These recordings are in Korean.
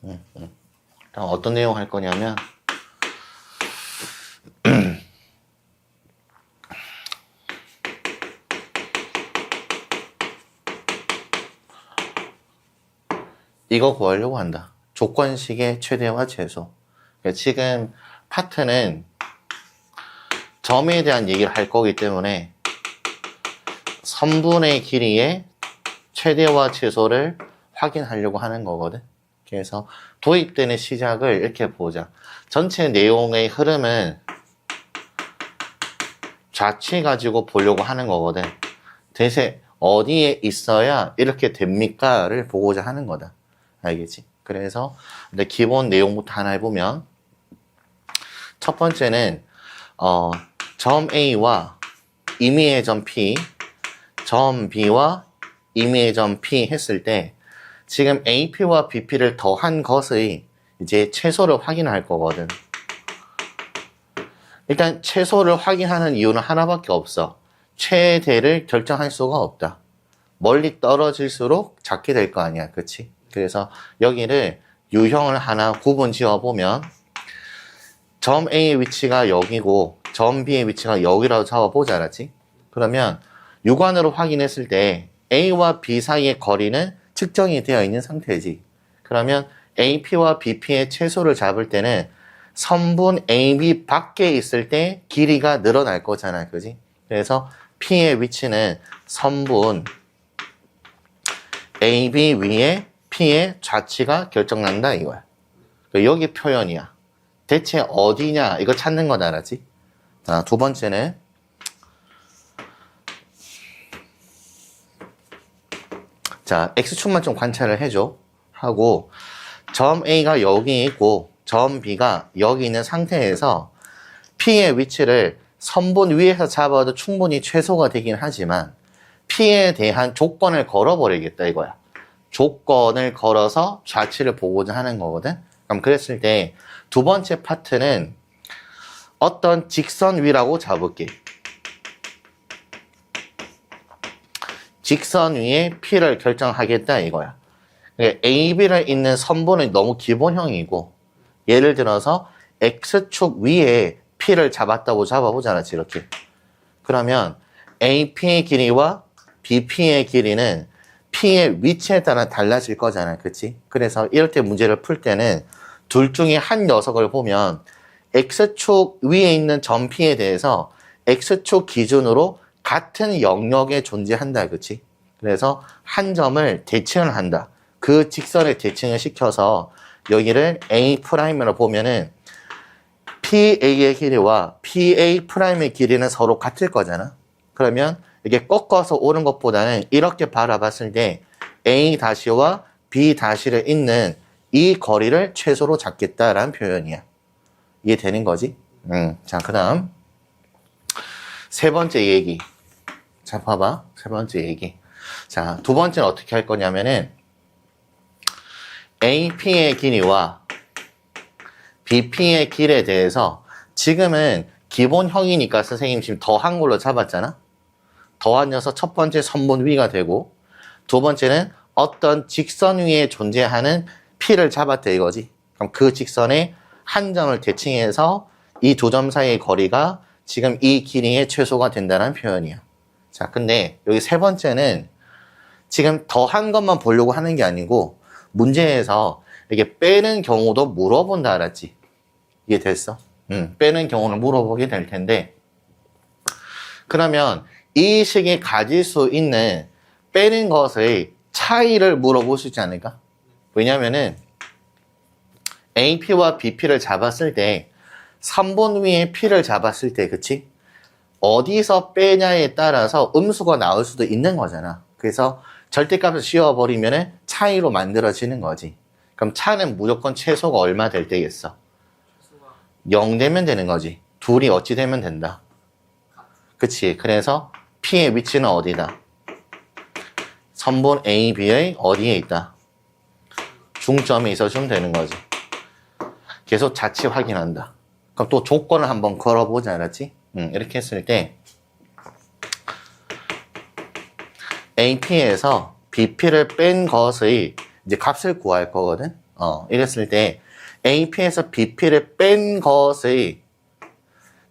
다음 어떤 내용 할 거냐면 이거 구하려고 한다. 조건식의 최대와 최소. 그러니까 지금 파트는 점에 대한 얘기를 할 거기 때문에 선분의 길이의 최대와 최소를 확인하려고 하는 거거든. 그래서 도입되는 시작을 이렇게 보자. 전체 내용의 흐름은 좌치 가지고 보려고 하는 거거든. 대체 어디에 있어야 이렇게 됩니까?를 보고자 하는 거다. 알겠지? 그래서 기본 내용부터 하나 해보면 첫 번째는 점 A와 임의의 점 P, 점 B와 임의의 점 P 했을 때 지금 AP와 BP를 더한 것의 이제 최소를 확인할 거거든. 일단 최소를 확인하는 이유는 하나밖에 없어. 최대를 결정할 수가 없다. 멀리 떨어질수록 작게 될 거 아니야. 그치? 그래서 여기를 유형을 하나 구분 지어보면 점 A의 위치가 여기고 점 B의 위치가 여기라고 잡아보자. 알았지? 그러면 육안으로 확인했을 때 A와 B 사이의 거리는 측정이 되어 있는 상태지. 그러면 AP와 BP의 최소를 잡을 때는 선분 AB 밖에 있을 때 길이가 늘어날 거잖아. 그지? 그래서 P의 위치는 선분 AB 위에 P의 좌치가 결정난다 이거야. 여기 표현이야. 대체 어디냐 이거 찾는 거다. 알았지? 자, 두 번째는 자, X축만 좀 관찰을 해줘. 하고 점 A가 여기 있고 점 B가 여기 있는 상태에서 P의 위치를 선분 위에서 잡아도 충분히 최소가 되긴 하지만 P에 대한 조건을 걸어버리겠다 이거야. 조건을 걸어서 좌치를 보고자 하는 거거든. 그럼 그랬을 때 두 번째 파트는 어떤 직선 위라고 잡을게. 직선 위에 P를 결정하겠다 이거야. AB를 있는 선분은 너무 기본형이고 예를 들어서 X축 위에 P를 잡았다고 잡아보잖아. 이렇게. 그러면 AP의 길이와 BP의 길이는 P의 위치에 따라 달라질 거잖아. 그치? 그래서 이럴 때 문제를 풀 때는 둘 중에 한 녀석을 보면 X축 위에 있는 점 P에 대해서 X축 기준으로 같은 영역에 존재한다. 그치? 그래서 한 점을 대칭을 한다. 그 직선을 대칭을 시켜서 여기를 A'으로 보면은 PA의 길이와 PA'의 길이는 서로 같을 거잖아. 그러면 이게 꺾어서 오는 것보다는 이렇게 바라봤을 때 A'~와 B''를 잇는 이 거리를 최소로 잡겠다라는 표현이야. 이해되는 거지? 자, 그 다음 세 번째 얘기. 자, 봐봐. 세 번째 얘기. 자, 두 번째는 어떻게 할 거냐면은 AP의 길이와 BP의 길에 대해서 지금은 기본형이니까 선생님 지금 더한 걸로 잡았잖아. 더한 녀석 첫 번째 선분 위가 되고 두 번째는 어떤 직선 위에 존재하는 P를 잡았대 이거지. 그럼 그 직선에 한 점을 대칭해서 이 두 점 사이의 거리가 지금 이 길이의 최소가 된다는 표현이야. 자, 근데 여기 세 번째는 지금 더한 것만 보려고 하는 게 아니고 문제에서 이게 빼는 경우도 물어본다. 알았지? 이게 됐어? 빼는 경우는 물어보게 될 텐데 그러면 이 식이 가질 수 있는 빼는 것의 차이를 물어볼 수 있지 않을까? 왜냐면은 AP와 BP를 잡았을 때 3번 위에 P를 잡았을 때 그치? 어디서 빼냐에 따라서 음수가 나올 수도 있는 거잖아. 그래서 절대값을 씌워버리면 차이로 만들어지는 거지. 그럼 차는 무조건 최소가 얼마 될 때겠어? 0 되면 되는 거지. 둘이 어찌 되면 된다. 그치? 그래서 P의 위치는 어디다? 선분 A, B의 어디에 있다? 중점에 있어주면 되는 거지. 계속 자치 확인한다. 그럼 또 조건을 한번 걸어보자. 알았지? 이렇게 했을 때 AP에서 BP를 뺀 것의 이제 값을 구할 거거든. 이랬을 때 AP에서 BP를 뺀 것의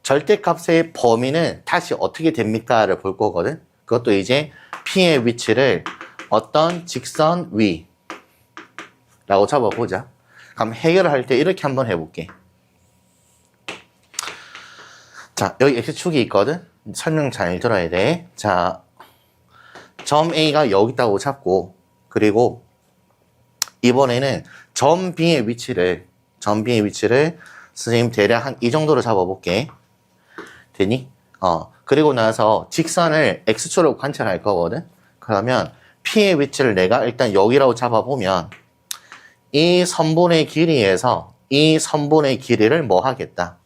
절대값의 범위는 다시 어떻게 됩니까?를 볼 거거든. 그것도 이제 P의 위치를 어떤 직선 위라고 잡아보자. 그럼 해결을 할 때 이렇게 한번 해볼게. 자, 여기 X축이 있거든. 설명 잘 들어야 돼. 자, 점 A가 여기 있다고 잡고, 그리고 이번에는 점 B의 위치를 선생님 대략 한 이 정도로 잡아볼게. 되니? 그리고 나서 직선을 X축으로 관찰할 거거든. 그러면 P의 위치를 내가 일단 여기라고 잡아보면 이 선분의 길이에서 이 선분의 길이를 뭐 하겠다?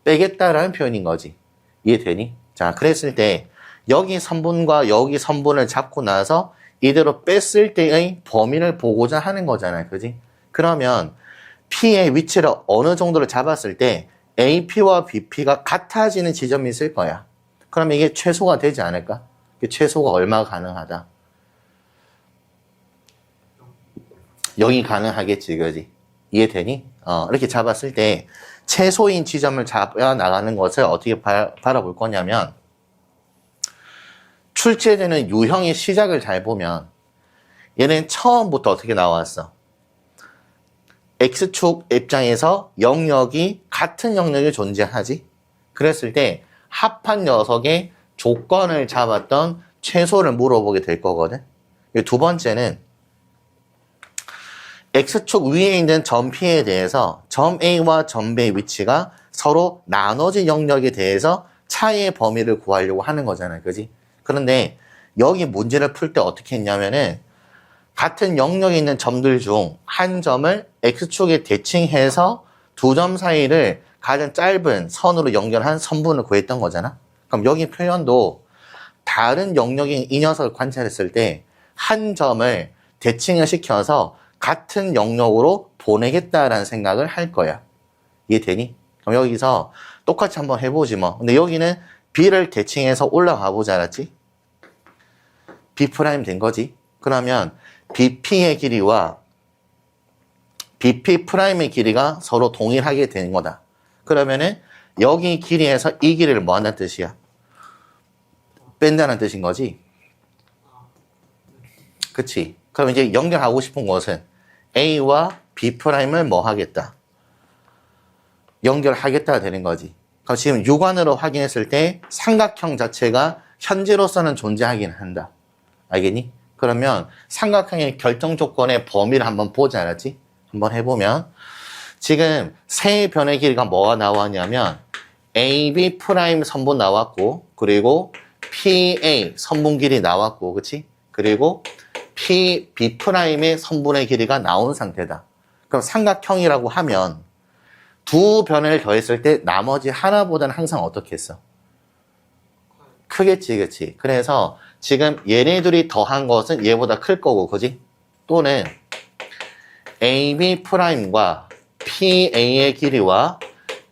빼겠다라는 표현인 거지. 이해되니? 자, 그랬을 때 여기 선분과 여기 선분을 잡고 나서 이대로 뺐을 때의 범위를 보고자 하는 거잖아요. 그지? 그러면 P의 위치를 어느 정도로 잡았을 때 AP와 BP가 같아지는 지점이 있을 거야. 그러면 이게 최소가 되지 않을까? 최소가 얼마가 가능하다? 0이 가능하겠지, 그지? 이해되니? 이렇게 잡았을 때 최소인 지점을 잡아 나가는 것을 어떻게 바라볼 거냐면, 출제되는 유형의 시작을 잘 보면 얘는 처음부터 어떻게 나왔어? X축 입장에서 영역이 같은 영역이 존재하지? 그랬을 때 합한 녀석의 조건을 잡았던 최소를 물어보게 될 거거든. 두 번째는 X축 위에 있는 점 P에 대해서 점 A와 점 B의 위치가 서로 나눠진 영역에 대해서 차이의 범위를 구하려고 하는 거잖아요. 그지? 그런데 여기 문제를 풀 때 어떻게 했냐면은 같은 영역에 있는 점들 중 한 점을 X축에 대칭해서 두 점 사이를 가장 짧은 선으로 연결한 선분을 구했던 거잖아. 그럼 여기 표현도 다른 영역인 이 녀석을 관찰했을 때 한 점을 대칭을 시켜서 같은 영역으로 보내겠다라는 생각을 할 거야. 이해되니? 그럼 여기서 똑같이 한번 해보지 뭐. 근데 여기는 B를 대칭해서 올라가 보지 않았지? B' 된 거지. 그러면 BP의 길이와 BP'의 길이가 서로 동일하게 되는 거다. 그러면은 여기 길이에서 이 길이를 뭐 한다는 뜻이야? 뺀다는 뜻인 거지. 그치? 그럼 이제 연결하고 싶은 것은 A와 B'을 뭐 하겠다? 연결하겠다 되는 거지. 그럼 지금 육안으로 확인했을 때 삼각형 자체가 현재로서는 존재하긴 한다. 알겠니? 그러면 삼각형의 결정 조건의 범위를 한번 보지 않았지? 한번 해보면 지금 세 변의 길이가 뭐가 나왔냐면 AB' 선분 나왔고, 그리고 PA 선분 길이 나왔고, 그치? 그리고 PB'의 선분의 길이가 나온 상태다. 그럼 삼각형이라고 하면 두 변을 더했을 때 나머지 하나보다는 항상 어떻게 했어? 크겠지, 그치? 그래서 지금 얘네들이 더한 것은 얘보다 클 거고, 그지? 또는 AB'과 PA의 길이와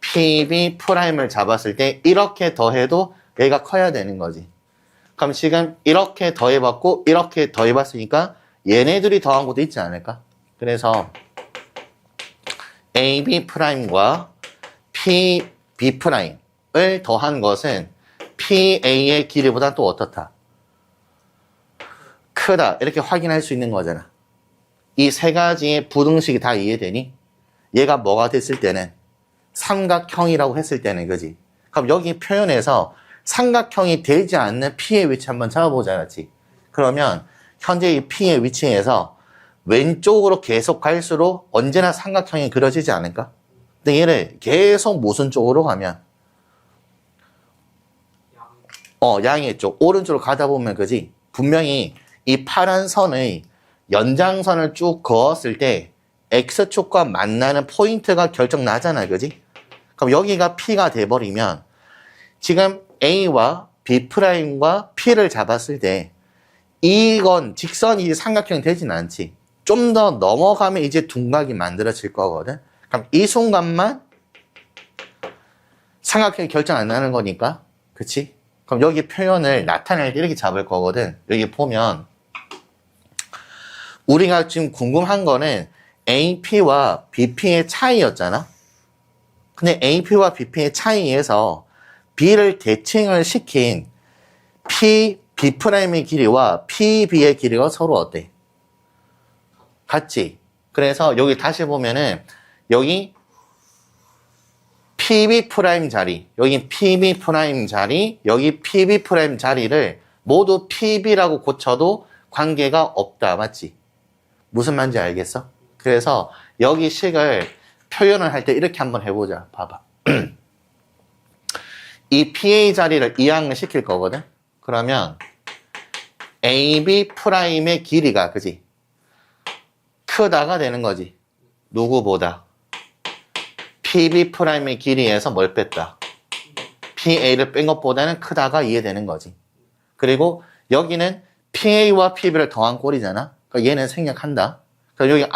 PB'을 잡았을 때 이렇게 더해도 얘가 커야 되는 거지. 그럼 지금 이렇게 더해봤고 이렇게 더해봤으니까 얘네들이 더한 것도 있지 않을까? 그래서 AB'과 PB'을 더한 것은 PA의 길이보다 또 어떻다? 크다. 이렇게 확인할 수 있는 거잖아. 이 세 가지의 부등식이 다 이해되니? 얘가 뭐가 됐을 때는? 삼각형이라고 했을 때는, 그지? 그럼 여기 표현에서 삼각형이 되지 않는 P의 위치 한번 잡아보자, 그렇지? 그러면 현재 이 P의 위치에서 왼쪽으로 계속 갈수록 언제나 삼각형이 그려지지 않을까? 근데 얘를 계속 무슨 쪽으로 가면? 양의 쪽, 오른쪽으로 가다 보면, 그지? 분명히 이 파란 선의 연장선을 쭉 그었을 때 X축과 만나는 포인트가 결정 나잖아, 그지? 그럼 여기가 P가 돼버리면 지금 A와 B'과 P를 잡았을 때 이건 직선이 삼각형이 되진 않지. 좀 더 넘어가면 이제 둔각이 만들어질 거거든. 그럼 이 순간만 삼각형이 결정 안 나는 거니까, 그치? 그럼 여기 표현을 나타낼 때 이렇게 잡을 거거든. 여기 보면 우리가 지금 궁금한 거는 AP와 BP의 차이였잖아. 근데 AP와 BP의 차이에서 B를 대칭을 시킨 B'의 길이와 PB의 길이가 서로 어때? 같지? 그래서 여기 다시 보면은 여기 PB' 자리, 여기 PB' 자리, 여기 PB' 자리를 모두 PB라고 고쳐도 관계가 없다. 맞지? 무슨 말인지 알겠어? 그래서 여기 식을 표현을 할 때 이렇게 한번 해보자. 봐봐. 이 PA 자리를 이항을 시킬 거거든? 그러면 AB'의 길이가, 그지? 크다가 되는 거지. 누구보다? PB'의 길이에서 뭘 뺐다? PA를 뺀 것보다는 크다가 이해되는 거지. 그리고 여기는 PA와 PB를 더한 꼴이잖아. 그러니까 얘는 생략한다. 그러니까 여기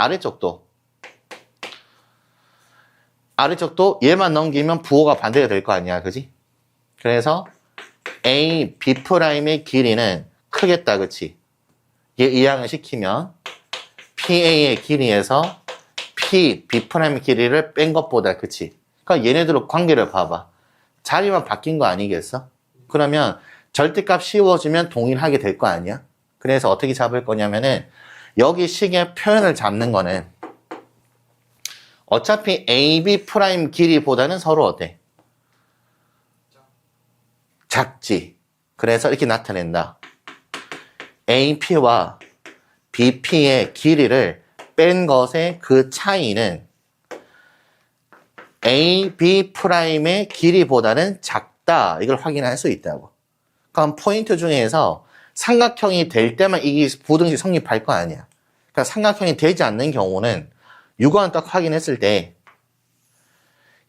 아래쪽도 얘만 넘기면 부호가 반대가 될 거 아니야. 그지? 그래서 A, B'의 길이는 크겠다. 그치? 얘 이항을 시키면 PA의 길이에서 P, B'의 길이를 뺀 것보다, 그치? 그러니까 얘네들 관계를 봐봐. 자리만 바뀐 거 아니겠어? 그러면 절대값 씌워주면 동일하게 될 거 아니야? 그래서 어떻게 잡을 거냐면은 여기 식의 표현을 잡는 거는 어차피 AB' 길이보다는 서로 어때? 작지. 그래서 이렇게 나타낸다. AP와 BP의 길이를 뺀 것의 그 차이는 AB'의 길이보다는 작다. 이걸 확인할 수 있다고. 그럼 포인트 중에서 삼각형이 될 때만 이게 부등식 성립할 거 아니야. 그러니까 삼각형이 되지 않는 경우는 유관을 딱 확인했을 때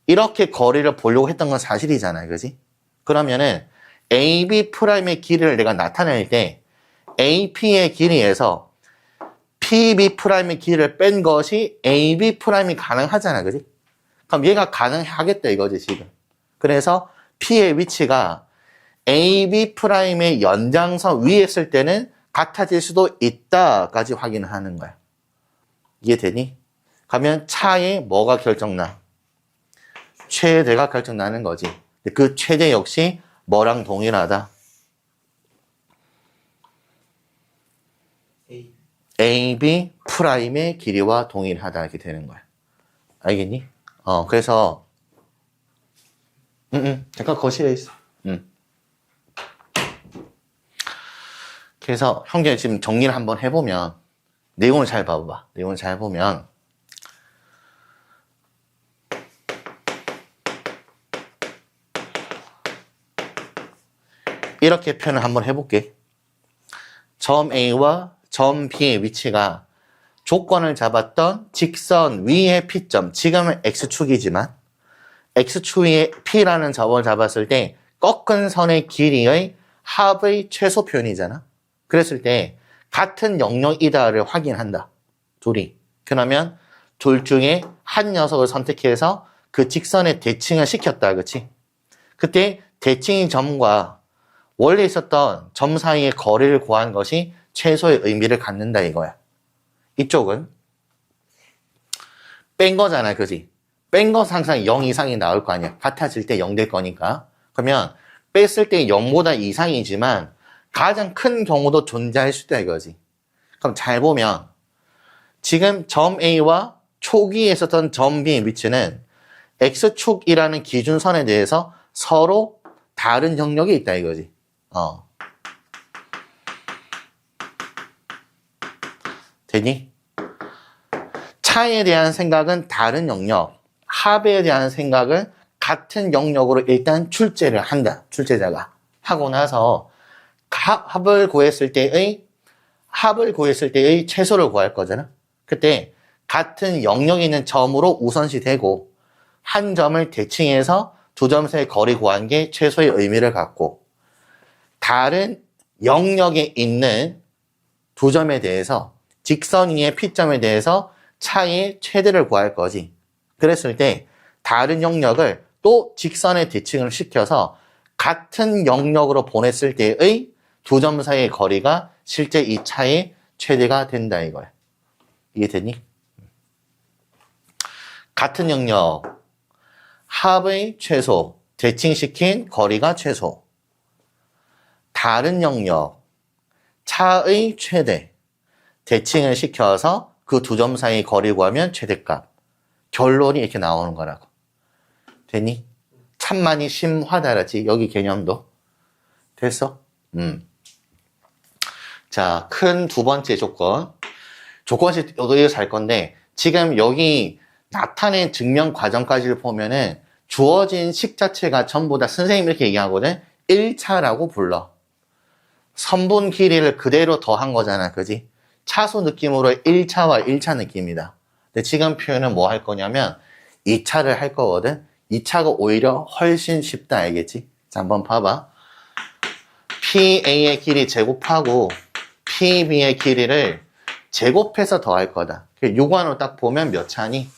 이렇게 거리를 보려고 했던 건 사실이잖아요. 그지? 그러면은 AB'의 길이를 내가 나타낼 때 AP의 길이에서 PB'의 길이를 뺀 것이 AB'이 가능하잖아. 그지? 그럼 얘가 가능하겠다 이거지 지금. 그래서 P의 위치가 AB'의 연장선 위에 있을 때는 같아질 수도 있다까지 확인을 하는 거야. 이해되니? 가면 차에 뭐가 결정나? 최대가 결정나는 거지. 그 최대 역시 뭐랑 동일하다? AB'의 길이와 동일하다 이렇게 되는 거야. 알겠니? 그래서 잠깐 거실에 있어. 그래서 형제 지금 정리를 한번 해보면 내용을 잘 봐봐. 내용을 잘 보면 이렇게 표현을 한번 해볼게. 점 A와 점 B의 위치가 조건을 잡았던 직선 위의 P점, 지금은 X축이지만 X축 위에 P라는 점을 잡았을 때 꺾은 선의 길이의 합의 최소 표현이잖아. 그랬을 때 같은 영역이다를 확인한다. 둘이. 그러면 둘 중에 한 녀석을 선택해서 그 직선에 대칭을 시켰다. 그치? 그때 대칭인 점과 원래 있었던 점 사이의 거리를 구한 것이 최소의 의미를 갖는다 이거야. 이쪽은 뺀 거잖아. 그지? 뺀 것은 항상 0 이상이 나올 거 아니야. 같아질 때 0 될 거니까. 그러면 뺐을 때 0보다 이상이지만 가장 큰 경우도 존재할 수 있다 이거지. 그럼 잘 보면 지금 점 A와 초기에 있었던 점 B의 위치는 X축이라는 기준선에 대해서 서로 다른 영역이 있다 이거지. 되니? 차에 대한 생각은 다른 영역, 합에 대한 생각은 같은 영역으로 일단 출제를 한다. 출제자가. 하고 나서 합을 구했을 때의 최소를 구할 거잖아. 그때 같은 영역에 있는 점으로 우선시 되고 한 점을 대칭해서 두 점 사이의 거리 구한 게 최소의 의미를 갖고 다른 영역에 있는 두 점에 대해서 직선 위의 P점에 대해서 차이의 최대를 구할 거지. 그랬을 때 다른 영역을 또 직선에 대칭을 시켜서 같은 영역으로 보냈을 때의 두 점 사이의 거리가 실제 이 차의 최대가 된다 이거야. 이해되니? 같은 영역, 합의 최소, 대칭시킨 거리가 최소. 다른 영역, 차의 최대, 대칭을 시켜서 그 두 점 사이 거리 구하면 최대값. 결론이 이렇게 나오는 거라고. 되니? 참 많이 심하다라지, 여기 개념도. 됐어? 자, 큰 두 번째 조건. 조건식 여기서 할 건데, 지금 여기 나타낸 증명 과정까지를 보면은 주어진 식 자체가 전부 다 선생님이 이렇게 얘기하거든? 1차라고 불러. 선분 길이를 그대로 더한 거잖아. 그지? 차수 느낌으로 1차와 1차 느낌이다. 근데 지금 표현은 뭐 할 거냐면 2차를 할 거거든? 2차가 오히려 훨씬 쉽다. 알겠지? 자, 한번 봐봐. PA의 길이 제곱하고 PB의 길이를 제곱해서 더할 거다. 육안으로 딱 보면 몇 차니?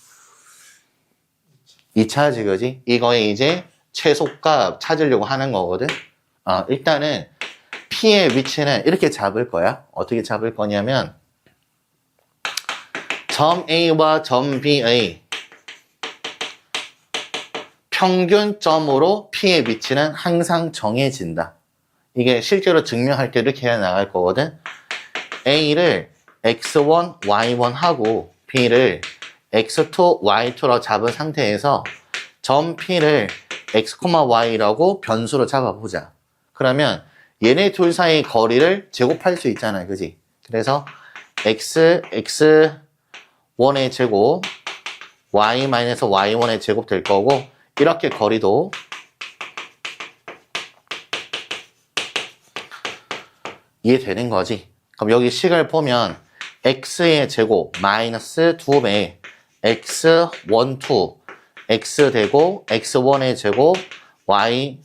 2차지, 그지? 이거에 이제 최소값 찾으려고 하는 거거든? 일단은 P의 위치는 이렇게 잡을 거야. 어떻게 잡을 거냐면, 점 A와 점 B의 평균점으로 P의 위치는 항상 정해진다. 이게 실제로 증명할 때 이렇게 해 나갈 거거든? A를 x1, y1 하고 B를 x2, y2로 잡은 상태에서 점 P를 x, y라고 변수로 잡아보자. 그러면 얘네 둘 사이 거리를 제곱할 수 있잖아요. 그지? 그래서 x1의 제곱, y-y1의 제곱 될 거고, 이렇게 거리도 이해되는 거지. 그럼 여기 식을 보면 x의 제곱 마이너스 2배 x12 x 되고 x1의 제곱 y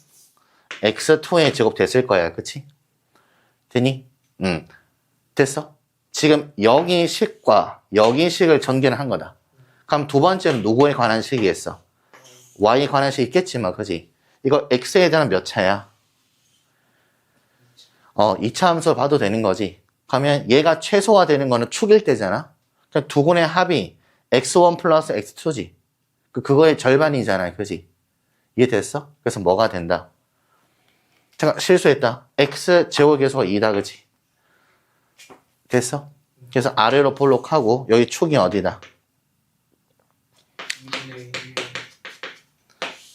x2의 제곱 됐을 거야. 그치? 되니? 됐어? 지금 여기 식과 여기 식을 전개를 한 거다. 그럼 두 번째는 누구에 관한 식이겠어? y에 관한 식 있겠지만, 그지? 이거 x에 대한 몇 차야? 2차 함수 봐도 되는 거지. 그러면 얘가 최소화 되는 거는 축일 때잖아? 그럼 두 군의 합이 x1 플러스 x2지. 그거의 절반이잖아. 그지? 이해됐어? 그래서 뭐가 된다? 잠깐, 실수했다. x 제곱계수가 2다. 그지? 됐어? 그래서 아래로 볼록하고, 여기 축이 어디다?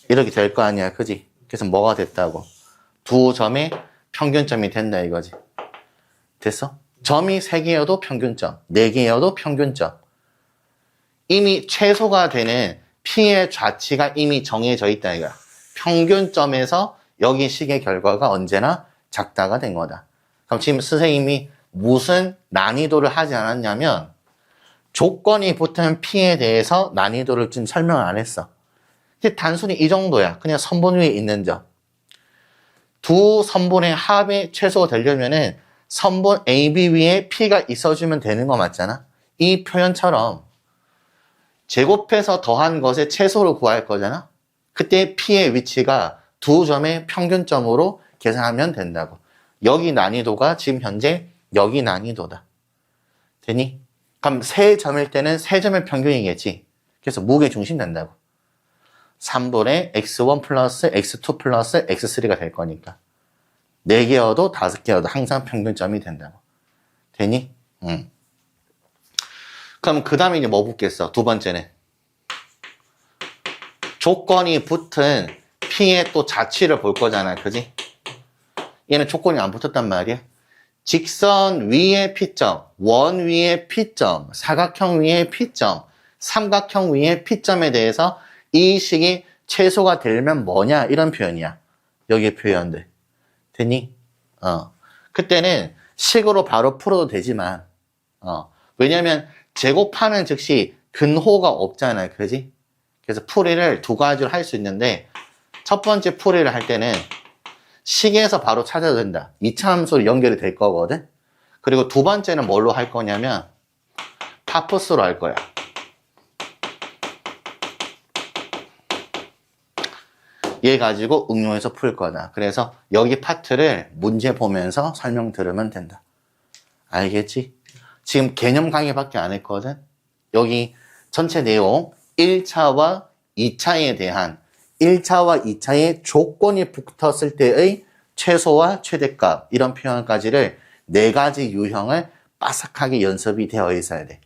이렇게 될 거 아니야. 그지? 그래서 뭐가 됐다고? 두 점의 평균점이 된다 이거지. 됐어? 점이 3개여도 평균점, 4개여도 평균점. 이미 최소가 되는 P의 좌치가 이미 정해져 있다 이거야. 평균점에서 여기 식의 결과가 언제나 작다가 된 거다. 그럼 지금 선생님이 무슨 난이도를 하지 않았냐면 조건이 붙은 P에 대해서 난이도를 좀 설명을 안 했어. 단순히 이 정도야. 그냥 선분 위에 있는 점. 두 선분의 합의 최소가 되려면은 선분 AB 위에 P가 있어주면 되는 거 맞잖아? 이 표현처럼 제곱해서 더한 것의 최소를 구할 거잖아? 그때 P의 위치가 두 점의 평균점으로 계산하면 된다고. 여기 난이도가 지금 현재 여기 난이도다. 되니? 그럼 세 점일 때는 세 점의 평균이겠지. 그래서 무게 중심 된다고. 3분의 x1 플러스 x2 플러스 x3가 될 거니까 4개여도 5개여도 항상 평균점이 된다고. 되니? 그럼 그 다음에 이제 뭐 붙겠어? 두 번째는 조건이 붙은 P의 또 자취를 볼 거잖아. 그지? 얘는 조건이 안 붙었단 말이야. 직선 위의 P점, 원 위의 P점, 사각형 위의 P점, 삼각형 위의 P점에 대해서 이 식이 최소가 되려면 뭐냐? 이런 표현이야. 여기의 표현들. 되니? 그때는 식으로 바로 풀어도 되지만, 왜냐면 제곱하는 즉시 근호가 없잖아요. 그지? 그래서 풀이를 두 가지로 할 수 있는데, 첫 번째 풀이를 할 때는 식에서 바로 찾아도 된다. 2차 함수로 연결이 될 거거든? 그리고 두 번째는 뭘로 할 거냐면, 파푸스로 할 거야. 얘 가지고 응용해서 풀 거다. 그래서 여기 파트를 문제 보면서 설명 들으면 된다. 알겠지? 지금 개념 강의밖에 안 했거든? 여기 전체 내용 1차와 2차에 대한 1차와 2차의 조건이 붙었을 때의 최소와 최대값 이런 표현까지를 4가지 유형을 빠삭하게 연습이 되어 있어야 돼.